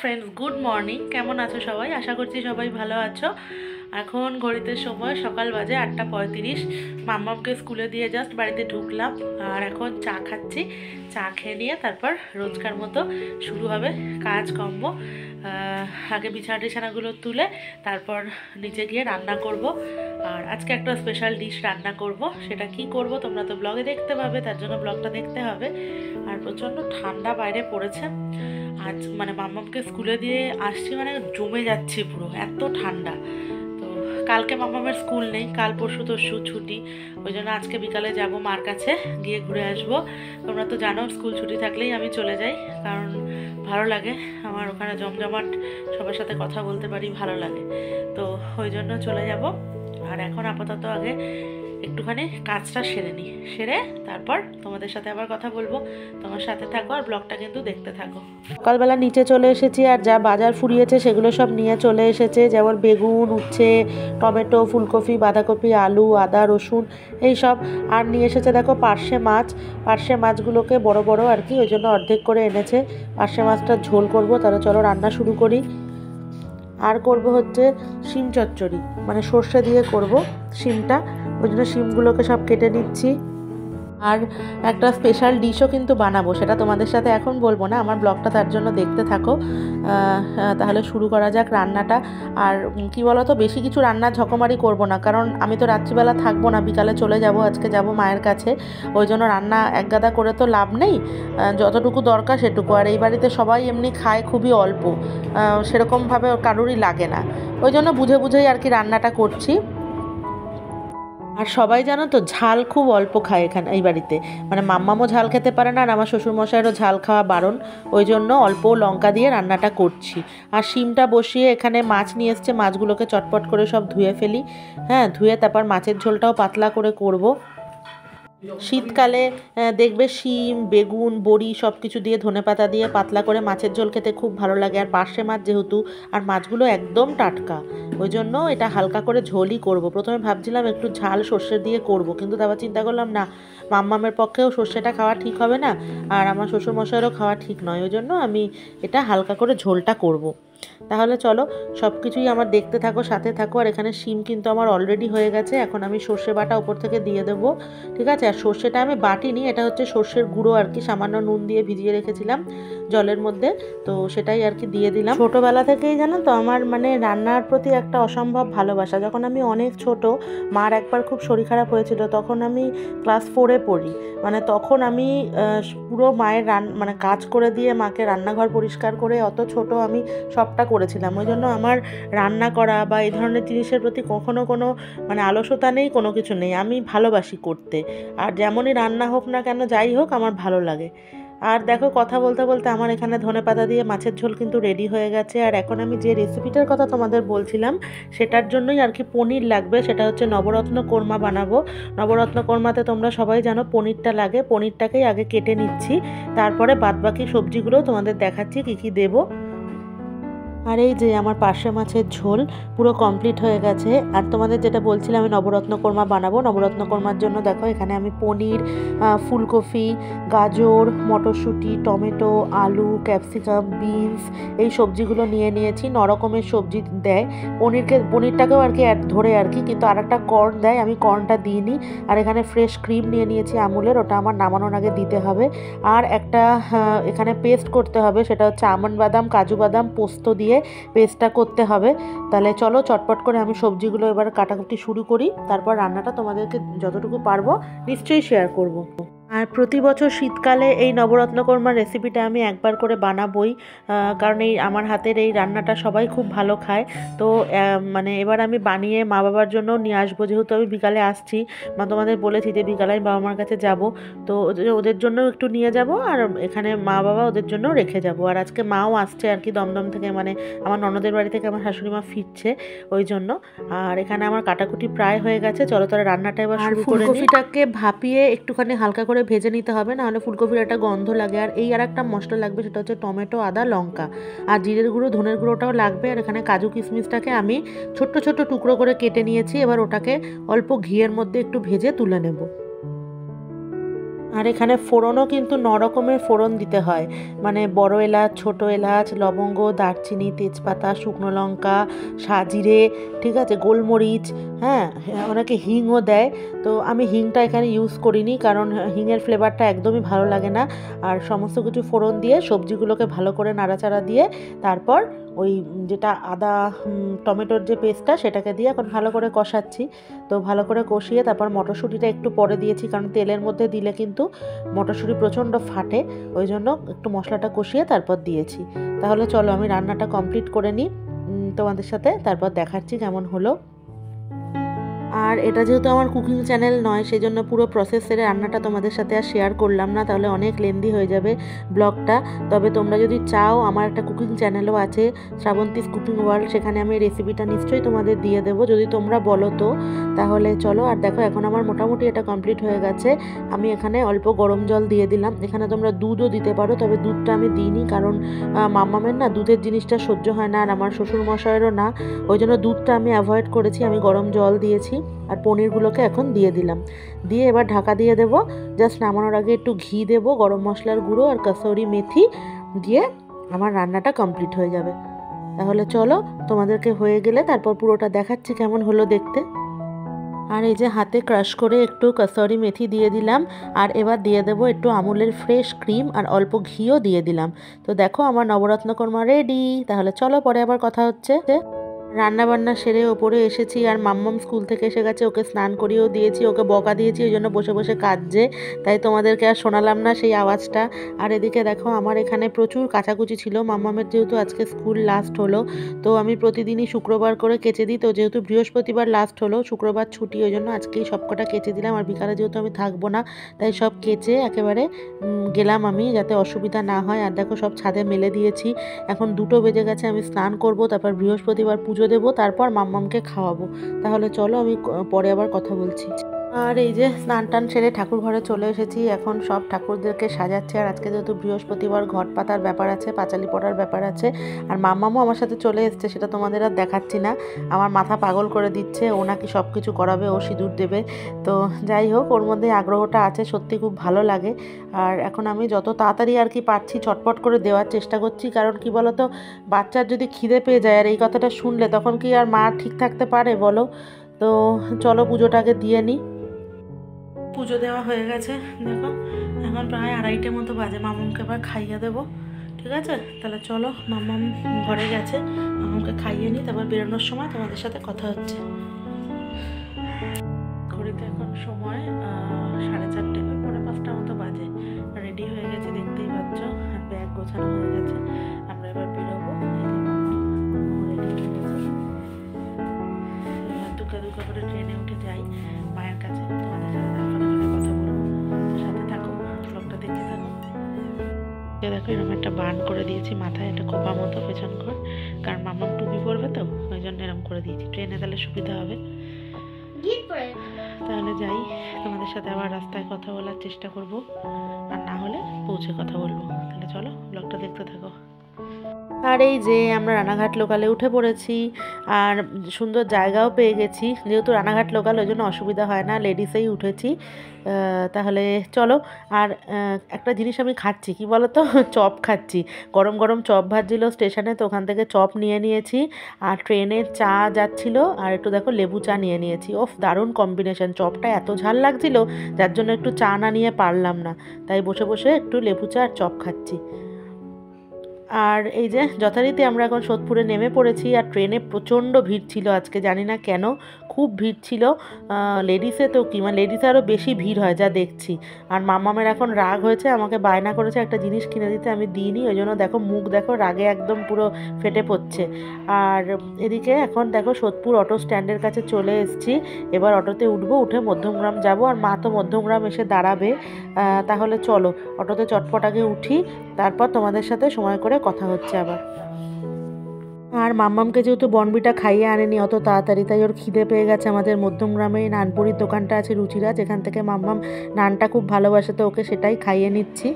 Friends, good morning. কেমন আছো সবাই? আশা করছি সবাই ভালো আছো। এখন ঘড়িতে সময় সকাল বাজে 8:35। মাম্মামকে স্কুলে দিয়ে জাস্ট বাড়িতে ঢুকলাম, আর এখন চা খাচ্ছি। চা খেয়ে নিয়ে তারপর রোজকার মতো শুরু হবে কাজকর্ম। আগে বিছানাগুলো তুলে তারপর নিচে গিয়ে রান্না করব। আর আজকে একটা স্পেশাল ডিশ রান্না করব। সেটা কি করব তোমরা তো ব্লগে দেখতে পাবে, তার জন্য ব্লগটা দেখতে হবে। আর প্রচণ্ড ঠান্ডা বাইরে পড়েছে। আজ মানে মাম্মামকে স্কুলে দিয়ে আসছি, মানে জমে যাচ্ছি পুরো, এত ঠান্ডা। তো কালকে মাম্মামের স্কুল নেই, কাল পরশু তরশু ছুটি। ওই জন্য আজকে বিকালে যাব মার কাছে, গিয়ে ঘুরে আসবো। তোমরা তো জানো স্কুল ছুটি থাকলেই আমি চলে যাই, কারণ ভালো লাগে আমার ওখানে জমজমাট, সবার সাথে কথা বলতে পারি, ভালো লাগে। তো ওই জন্য চলে যাব। আর এখন আপাতত আগে একটুখানি কাজটা সেরে নিই, সেরে তারপর তোমাদের সাথে আবার কথা বলবো। তোমার সাথে থাকো আর ব্লগটা কিন্তু দেখতে থাকো। সকালবেলা নিচে চলে এসেছি, আর যা বাজার ফুরিয়েছে সেগুলো সব নিয়ে চলে এসেছে, যেমন বেগুন, উচ্ছে, টমেটো, ফুলকপি, বাঁধাকপি, আলু, আদা, রসুন, এই সব। আর নিয়ে এসেছে দেখো পার্শে মাছ। পার্শে মাছগুলোকে বড় বড় আর কি, ওই জন্য অর্ধেক করে এনেছে। পার্শে মাছটা ঝোল করব, তাহলে চলো রান্না শুরু করি। আর করব হচ্ছে শিম চচ্চড়ি, মানে সর্ষে দিয়ে করব শিমটা, ওই জন্য শিমগুলোকে সব কেটে নিচ্ছি। আর একটা স্পেশাল ডিশও কিন্তু বানাবো, সেটা তোমাদের সাথে এখন বলবো না, আমার ব্লগটা তার জন্য দেখতে থাকো। তাহলে শুরু করা যাক রান্নাটা। আর কি বলো তো, বেশি কিছু রান্নার ঝকমারি করব না, কারণ আমি তো রাত্রিবেলা থাকবো না, বিকালে চলে যাব, আজকে যাব মায়ের কাছে। ওই জন্য রান্না একগাদা করে তো লাভ নেই, যতটুকু দরকার সেটুকু। আর এই বাড়িতে সবাই এমনি খায় খুবই অল্প, সেরকমভাবে কারোরই লাগে না। ওই জন্য বুঝে বুঝেই আর কি রান্নাটা করছি। আর সবাই জানো তো ঝাল খুব অল্প খায় এখানে এই বাড়িতে, মানে মাম্মামও ঝাল খেতে পারে না, আর আমার শ্বশুরমশাইয়েরও ঝাল খাওয়া বারণ। ওই জন্য অল্প লঙ্কা দিয়ে রান্নাটা করছি। আর শিমটা বসিয়ে এখানে মাছ নিয়ে এসছে, মাছগুলোকে চটপট করে সব ধুয়ে ফেলি। হ্যাঁ, ধুয়ে তারপর মাছের ঝোলটাও পাতলা করে করব। শীতকালে দেখবে শিম, বেগুন, বড়ি সব কিছু দিয়ে ধনেপাতা দিয়ে পাতলা করে মাছের ঝোল খেতে খুব ভালো লাগে। আর পার্শে মাছ যেহেতু, আর মাছগুলো একদম টাটকা, ওই জন্য এটা হালকা করে ঝোলই করব। প্রথমে ভাবছিলাম একটু ঝাল সর্ষে দিয়ে করব, কিন্তু তারপর চিন্তা করলাম না, মাম্মামের পক্ষেও সর্ষেটা খাওয়া ঠিক হবে না, আর আমার শ্বশুরমশাইয়েরও খাওয়া ঠিক নয়। ওই জন্য আমি এটা হালকা করে ঝোলটা করব। তাহলে চলো সব কিছুই আমার দেখতে থাকো, সাথে থাকো। আর এখানে শিম কিন্তু আমার অলরেডি হয়ে গেছে, এখন আমি সর্ষে বাটা ওপর থেকে দিয়ে দেবো, ঠিক আছে। আর সর্ষেটা আমি বাটিনি, এটা হচ্ছে সর্ষের গুঁড়ো আর কি, সামান্য নুন দিয়ে ভিজিয়ে রেখেছিলাম জলের মধ্যে, তো সেটাই আর কি দিয়ে দিলাম। ছোটোবেলা থেকেই জানো তো আমার মানে রান্নার প্রতি একটা অসম্ভব ভালোবাসা। যখন আমি অনেক ছোট, মার একবার খুব শরীর খারাপ হয়েছিল, তখন আমি ক্লাস 4-এ পড়ি, মানে তখন আমি পুরো মায়ের মানে কাজ করে দিয়ে মাকে রান্নাঘর পরিষ্কার করে, অত ছোট আমি সবটা করেছিলাম। ওই জন্য আমার রান্না করা বা এই ধরনের জিনিসের প্রতি কখনো কোনো মানে আলস্যতা নেই, কোনো কিছু নেই, আমি ভালোবাসি করতে। আর যেমনই রান্না হোক না কেন, যাই হোক, আমার ভালো লাগে। আর দেখো কথা বলতে বলতে আমার এখানে ধনেপাতা দিয়ে মাছের ঝোল কিন্তু রেডি হয়ে গেছে। আর এখন আমি যে রেসিপিটার কথা তোমাদের বলছিলাম, সেটার জন্যই আর কি পনির লাগবে, সেটা হচ্ছে নবরত্ন কোরমা বানাবো। নবরত্ন কোরমাতে তোমরা সবাই জানো পনিরটা লাগে, পনিরটাকেই আগে কেটে নিচ্ছি, তারপরে বাদবাকি সবজিগুলো তোমাদের দেখাচ্ছি কী কী দেবো। আর এই যে আমার পার্শে মাছের ঝোল পুরো কমপ্লিট হয়ে গেছে। আর তোমাদের যেটা বলছিলাম, আমি নবরত্ন কোরমা বানাবো। নবরত্ন কোরমার জন্য দেখো এখানে আমি পনির, ফুলকপি, গাজর, মটরশুঁটি, টমেটো, আলু, ক্যাপসিকাম, বিনস, এই সবজিগুলো নিয়ে নিয়েছি। 9 রকমের সবজি দেয় পনিরটাকেও আর কি ধরে আর কি, কিন্তু আর একটা কর্ন দেয়, আমি কর্নটা দিইনি। আর এখানে ফ্রেশ ক্রিম নিয়ে নিয়েছি আমুলের, ওটা আমার নামানোর আগে দিতে হবে। আর একটা এখানে পেস্ট করতে হবে, সেটা হচ্ছে আমন্ড বাদাম, কাজু বাদাম, পোস্ত দিয়ে পেস্টটা করতে হবে। তাহলে চলো চটপট করে আমি সবজিগুলো এবার কাটাকুটি শুরু করি, তারপর রান্নাটা তোমাদেরকে যতটুকু পারবো নিশ্চয়ই শেয়ার করব। আর প্রতি বছর শীতকালে এই নবরত্ন কোরমার রেসিপিটা আমি একবার করে বানাবই, কারণ এই আমার হাতের এই রান্নাটা সবাই খুব ভালো খায়। তো মানে এবার আমি বানিয়ে মা বাবার জন্য নিয়ে আসবো, যেহেতু আমি বিকালে আসছি। তোমাদের বলেছি যে বিকালে আমি বাবা মার কাছে যাব, তো ওদের জন্য একটু নিয়ে যাব, আর এখানে মা বাবা ওদের জন্য রেখে যাব। আর আজকে মাও আসছে আর কি দমদম থেকে, মানে আমার ননদের বাড়ি থেকে আমার শাশুড়ি মা ফিরছে, ওই জন্য। আর এখানে আমার কাটাকুটি প্রায় হয়ে গেছে, চলো তাহলে রান্নাটা এবার শুরু করে নিই। ফুলকপিটাকে ভাপিয়ে একটুখানি হালকা করে ভেজে নিতে হবে, নাহলে ফুলকপির একটা গন্ধ লাগে। আর এই আর একটা মশলা লাগবে, সেটা হচ্ছে টমেটো, আদা, লঙ্কা, আর জিরের গুঁড়ো, ধনের গুঁড়োটাও লাগবে। আর এখানে কাজু কিশমিশটাকে আমি ছোট্ট ছোট্ট টুকরো করে কেটে নিয়েছি, এবার ওটাকে অল্প ঘিয়ের মধ্যে একটু ভেজে তুলে নেব। আর এখানে ফোড়নও কিন্তু 9 রকমের ফোড়ন দিতে হয়, মানে বড় এলাচ, ছোট এলাচ, লবঙ্গ, দারচিনি, তেজপাতা, শুকনো লঙ্কা, সাজিরে, ঠিক আছে, গোলমরিচ, হ্যাঁ, অনেকে হিংও দেয়। তো আমি হিংটা এখানে ইউজ করিনি, কারণ হিংয়ের ফ্লেভারটা একদমই ভালো লাগে না। আর সমস্ত কিছু ফোড়ন দিয়ে সবজিগুলোকে ভালো করে নাড়াচাড়া দিয়ে তারপর ওই যেটা আদা টমেটোর যে পেস্টটা সেটাকে দিয়ে এখন ভালো করে কষাচ্ছি। তো ভালো করে কষিয়ে তারপর মটরশুঁটিটা একটু পরে দিয়েছি, কারণ তেলের মধ্যে দিলে কিন্তু মটরশুঁটি প্রচণ্ড ফাটে, ওই জন্য একটু মশলাটা কষিয়ে তারপর দিয়েছি। তাহলে চলো আমি রান্নাটা কমপ্লিট করে নিই তোমাদের সাথে, তারপর দেখাচ্ছি কেমন হলো। আর এটা যেহেতু আমার কুকিং চ্যানেল নয়, সেই জন্য পুরো প্রসেস সেরে রান্নাটা তোমাদের সাথে আর শেয়ার করলাম না, তাহলে অনেক লেন্দি হয়ে যাবে ব্লগটা। তবে তোমরা যদি চাও, আমার একটা কুকিং চ্যানেলও আছে, শ্রাবন্তীস কুকিং ওয়ার্ল্ড, সেখানে আমি রেসিপিটা নিশ্চয়ই তোমাদের দিয়ে দেবো যদি তোমরা বলো তো। তাহলে চলো, আর দেখো এখন আমার মোটামুটি এটা কমপ্লিট হয়ে গেছে। আমি এখানে অল্প গরম জল দিয়ে দিলাম, এখানে তোমরা দুধও দিতে পারো, তবে দুধটা আমি দিইনি, কারণ মাম্মামের না দুধের জিনিসটা সহ্য হয় না, আর আমার শ্বশুরমশাইয়েরও না, ওই জন্য দুধটা আমি অ্যাভয়েড করেছি। আমি গরম জল দিয়েছি আর পনিরগুলোকে এখন দিয়ে দিলাম, দিয়ে এবার ঢাকা দিয়ে দেবো। জাস্ট নামানোর আগে একটু ঘি দেবো, গরম মশলার গুঁড়ো আর কাসুরি মেথি দিয়ে আমার রান্নাটা কমপ্লিট হয়ে যাবে। তাহলে চলো, তোমাদেরকে হয়ে গেলে তারপর পুরোটা দেখাচ্ছি কেমন হলো দেখতে। আর এই যে হাতে ক্রাশ করে একটু কাসুরি মেথি দিয়ে দিলাম, আর এবার দিয়ে দেবো একটু আমুলের ফ্রেশ ক্রিম আর অল্প ঘিও দিয়ে দিলাম। তো দেখো আমার নবরত্ন কোরমা রেডি। তাহলে চলো, পরে আবার কথা হচ্ছে। রান্না বান্না সেরে ওপরে এসেছি, আর মাম্মাম স্কুল থেকে এসে গেছে, ওকে স্নান করিয়েও দিয়েছি, ওকে বকা দিয়েছি, ওই জন্য বসে বসে কাঁদছে, তাই তোমাদেরকে আর শোনালাম না সেই আওয়াজটা। আর এদিকে দেখো আমার এখানে প্রচুর কাচাকুচি ছিল, মাম্মামের যেহেতু আজকে স্কুল লাস্ট হলো, তো আমি প্রতিদিনই শুক্রবার করে কেচে দিই, তো যেহেতু বৃহস্পতিবার লাস্ট হলো, শুক্রবার ছুটি, ওই জন্য আজকেই সবকটা কেচে দিলাম। আর বিকালে যেহেতু আমি থাকবো না, তাই সব কেচে একেবারে গেলাম আমি, যাতে অসুবিধা না হয়। আর দেখো সব ছাদে মেলে দিয়েছি। এখন 2টো বেজে গেছে, আমি স্নান করব, তারপর বৃহস্পতিবার পুজো দেবো, তারপর মাম্মামকে খাওয়াবো। তাহলে চলো, আমি পরে আবার কথা বলছি। আর এই যে স্নান টান সেরে ঠাকুর ঘরে চলে এসেছি, এখন সব ঠাকুরদেরকে সাজাচ্ছে। আর আজকে যেহেতু বৃহস্পতিবার, ঘট পাতার ব্যাপার আছে, পাঁচালি পড়ার ব্যাপার আছে। আর মাম্মামও আমার সাথে চলে এসছে, সেটা তোমাদের আর দেখাচ্ছি না, আমার মাথা পাগল করে দিচ্ছে, ও নাকি সব কিছু করাবে, ও সিঁদুর দেবে। তো যাই হোক, ওর মধ্যে আগ্রহটা আছে, সত্যি খুব ভালো লাগে। আর এখন আমি যত তাড়াতাড়ি আর কি পারছি চটপট করে দেওয়ার চেষ্টা করছি, কারণ কি বলো তো, বাচ্চার যদি খিদে পেয়ে যায় আর এই কথাটা শুনলে, তখন কি আর মা ঠিক থাকতে পারে বলো। তো চলো পুজোটাকে দিয়ে নিই। পুজো দেওয়া হয়ে গেছে, দেখো এখন প্রায় 2:30 মতো বাজে, মামুমকে এবার খাইয়ে দেবো, ঠিক আছে। তাহলে চলো, মামাম ঘরে গেছে, মামুমকে খাইয়ে নিই, তারপর বেরোনোর সময় তোমাদের সাথে কথা হচ্ছে। ঘড়িতে এখন সময় 4:30, 4:45 মতো বাজে। রেডি হয়ে গেছে, দেখতেই পাচ্ছ, আর ব্যাগ গোছানো হয়ে গেছে, আমরা এবার বেরোবো। রেডি হয়ে গেছে, দুকা দুকা করে ট্রেনে উঠে যাই মায়ের কাছে, তোমাদের সাথে কথা বলবো, সাথে থাকো, ব্লগটা দেখতে থাকো। দেখো এরকম একটা বান করে দিয়েছি মাথায়, একটা খোপা মতো পেছন ঘর, কারণ মামাম টুপি পরবে তো, ওই জন্য এরকম করে দিয়েছি, ট্রেনে তাহলে সুবিধা হবে। তাহলে যাই, তোমাদের সাথে আবার রাস্তায় কথা বলার চেষ্টা করব, আর না হলে পৌঁছে কথা বলবো। তাহলে চলো, ব্লগটা দেখতে থাকো। আর এই যে আমরা রানাঘাট লোকালে উঠে পড়েছি, আর সুন্দর জায়গাও পেয়ে গেছি, যেহেতু রানাঘাট লোকাল ওই জন্য অসুবিধা হয় না, লেডিসেই উঠেছি। তাহলে চলো, আর একটা জিনিস আমি খাচ্ছি, কি বলো তো, চপ খাচ্ছি, গরম গরম চপ ভাজছিল স্টেশনে, তো ওখান থেকে চপ নিয়ে নিয়েছি, আর ট্রেনে চা যাচ্ছিল, আর একটু দেখো লেবু চা নিয়ে নিয়েছি। ওফ, দারুণ কম্বিনেশন, চপটা এত ঝাল লাগছিল, যার জন্য একটু চা না নিয়ে পারলাম না, তাই বসে বসে একটু লেবু চা আর চপ খাচ্ছি। আর এই যে যথারীতি আমরা এখন সোদপুরে নেমে পড়েছি, আর ট্রেনে প্রচণ্ড ভিড় ছিল আজকে, জানি না কেন, খুব ভিড় ছিল। লেডিসে তো কি, মানে লেডিসে আরও বেশি ভিড় হয় যা দেখছি। আর মামামের এখন রাগ হয়েছে, আমাকে বায়না করেছে একটা জিনিস কিনে দিতে, আমি দিইনি, ওই জন্য দেখো মুখ দেখো রাগে একদম পুরো ফেটে পড়ছে। আর এদিকে এখন দেখো সোদপুর অটো স্ট্যান্ডের কাছে চলে এসেছি, এবার অটোতে উঠবো, উঠে মধ্যমগ্রাম যাব, আর মা তো মধ্যমগ্রাম এসে দাঁড়াবে। তাহলে চলো অটোতে চটপট আগে উঠি, তারপর তোমাদের সাথে সময় করে কথা হচ্ছে আবার। আর মাম্মামকে যেহেতু বনবিটা খাইয়ে আনেনি অত তাড়াতাড়ি, তাই ওর খিদে পেয়ে গেছে। আমাদের মধ্যমগ্রামে নানপুরির দোকানটা আছে রুচিরাজ, এখান থেকে মাম্মাম নানটা খুব ভালোবাসে, তো ওকে সেটাই খাইয়ে নিচ্ছি।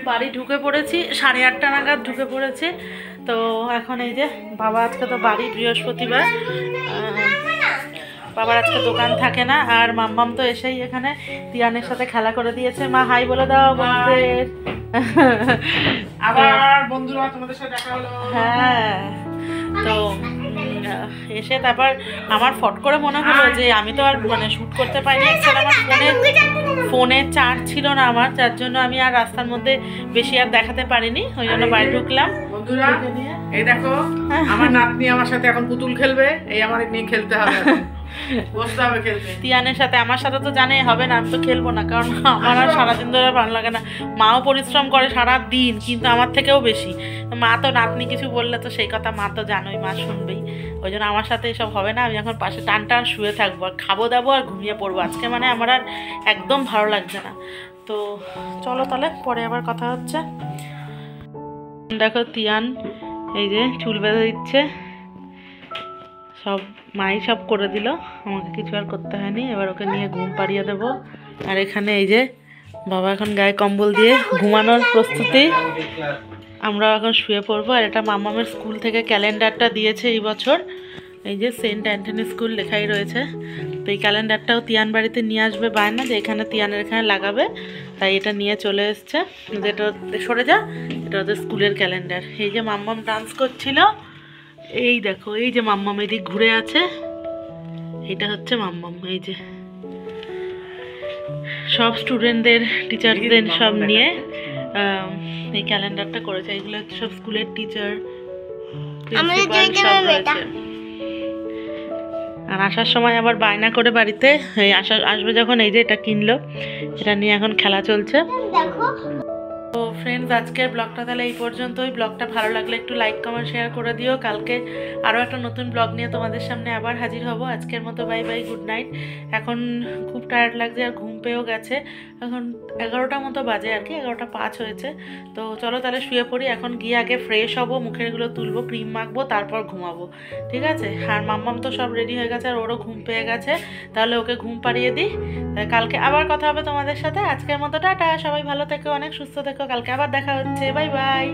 বাড়ি ঢুকে পড়েছি, 8:30 নাগাদ ঢুকে পড়েছি। তো এখন এই যে বাবা, আজকে তো বাড়ি বৃহস্পতিবার, বাবার আজকে দোকান থাকে না। আর মাম্মাম তো এসেই এখানে তিয়ানের সাথে খেলা করে দিয়েছে। মা হাই বলে দাও বন্ধুদের। আবার বন্ধুরা তোমাদের সাথে দেখা হলো। হ্যাঁ, তো এসে তারপর আমার ফট করে মনে হলো যে আমি তো আর মানে শ্যুট করতে পারিনি। অ্যাকচুয়ালি আমার ফোনে চার্জ ছিল না আমার, যার জন্য আমি আর রাস্তার মধ্যে বেশি আর দেখাতে পারিনি। ওই জন্য বাড়ি ঢুকলাম। বন্ধুরা এই দেখো আমার নাতনি আমার সাথে এখন পুতুল খেলবে। এই আমার নিয়ে খেলতে হবে, বসতে হবে খেলতে। তিয়ানের সাথে, আমার সাথে তো জানে হবে না, আমি তো খেলবো না, কারণ আমার আর সারাদিন ধরে ভালো লাগে না। মাও পরিশ্রম করে সারা দিন, কিন্তু আমার থেকেও বেশি। মা তো নাতনি কিছু বললে তো সেই কথা মা তো জানোই, মা শুনবেই। ওই জন্য আমার সাথে এসব হবে না। আমি এখন পাশে টান টান শুয়ে থাকবো, আর খাবো দাবো আর ঘুমিয়ে পড়বো। আজকে মানে আমার আর একদম ভালো লাগছে না। তো চলো তাহলে পরে আবার কথা হচ্ছে। দেখো তিয়ান এই যে চুল বেঁধে দিচ্ছে, সব মাই সব করে দিল, আমাকে কিছু আর করতে হয়নি। এবার ওকে নিয়ে ঘুম পাড়িয়ে দেবো। আর এখানে এই যে বাবা এখন গায়ে কম্বল দিয়ে ঘুমানোর প্রস্তুতি, আমরাও এখন শুয়ে পড়বো। আর এটা মামামের স্কুল থেকে ক্যালেন্ডারটা দিয়েছে এই বছর, এই যে সেন্ট অ্যান্টনি স্কুল লেখাই রয়েছে। তো এই ক্যালেন্ডারটাও তিয়ান বাড়িতে নিয়ে আসবে বায়না, যে এখানে তিয়ানের এখানে লাগাবে, তাই এটা নিয়ে চলে এসছে। যেটা সরে যা, এটা ওদের স্কুলের ক্যালেন্ডার। এই যে মাম্মাম ডান্স করছিল, এই দেখো এই যে মাম্মাম এদিক ঘুরে আছে, এটা হচ্ছে মাম্মাম। এই যে সব স্টুডেন্টদের টিচারদের সব নিয়ে এই ক্যালেন্ডারটা করেছে। এইগুলো হচ্ছে সব স্কুলের টিচার, প্রিন্সিপাল সব রয়েছে। আর আসার সময় আবার বায়না করে বাড়িতে এই আসবে যখন, এই যে এটা কিনলো, এটা নিয়ে এখন খেলা চলছে। তো ফ্রেন্ডস, আজকের ব্লগটা তাহলে এই পর্যন্তই। ব্লগটা ভালো লাগলে একটু লাইক কমেন্ট শেয়ার করে দিও। কালকে আরও একটা নতুন ব্লগ নিয়ে তোমাদের সামনে আবার হাজির হব। আজকের মতো বাই বাই, গুড নাইট। এখন খুব টায়ার্ড লাগছে আর ঘুম পেয়েও গেছে। এখন 11টার মতো বাজে আর কি, 11:05 হয়েছে। তো চলো তাহলে শুয়ে পড়ি। এখন গিয়ে আগে ফ্রেশ হবো, মুখেরগুলো তুলবো, ক্রিম মাখবো, তারপর ঘুমাবো, ঠিক আছে? আর মাম্মাম তো সব রেডি হয়ে গেছে, আর ওরও ঘুম পেয়ে গেছে। তাহলে ওকে ঘুম পাড়িয়ে দিই, কালকে আবার কথা হবে তোমাদের সাথে। আজকের মতো টাটা, সবাই ভালো থেকো, অনেক সুস্থ থেকো। কালকে আবার দেখা হচ্ছে, বাই বাই।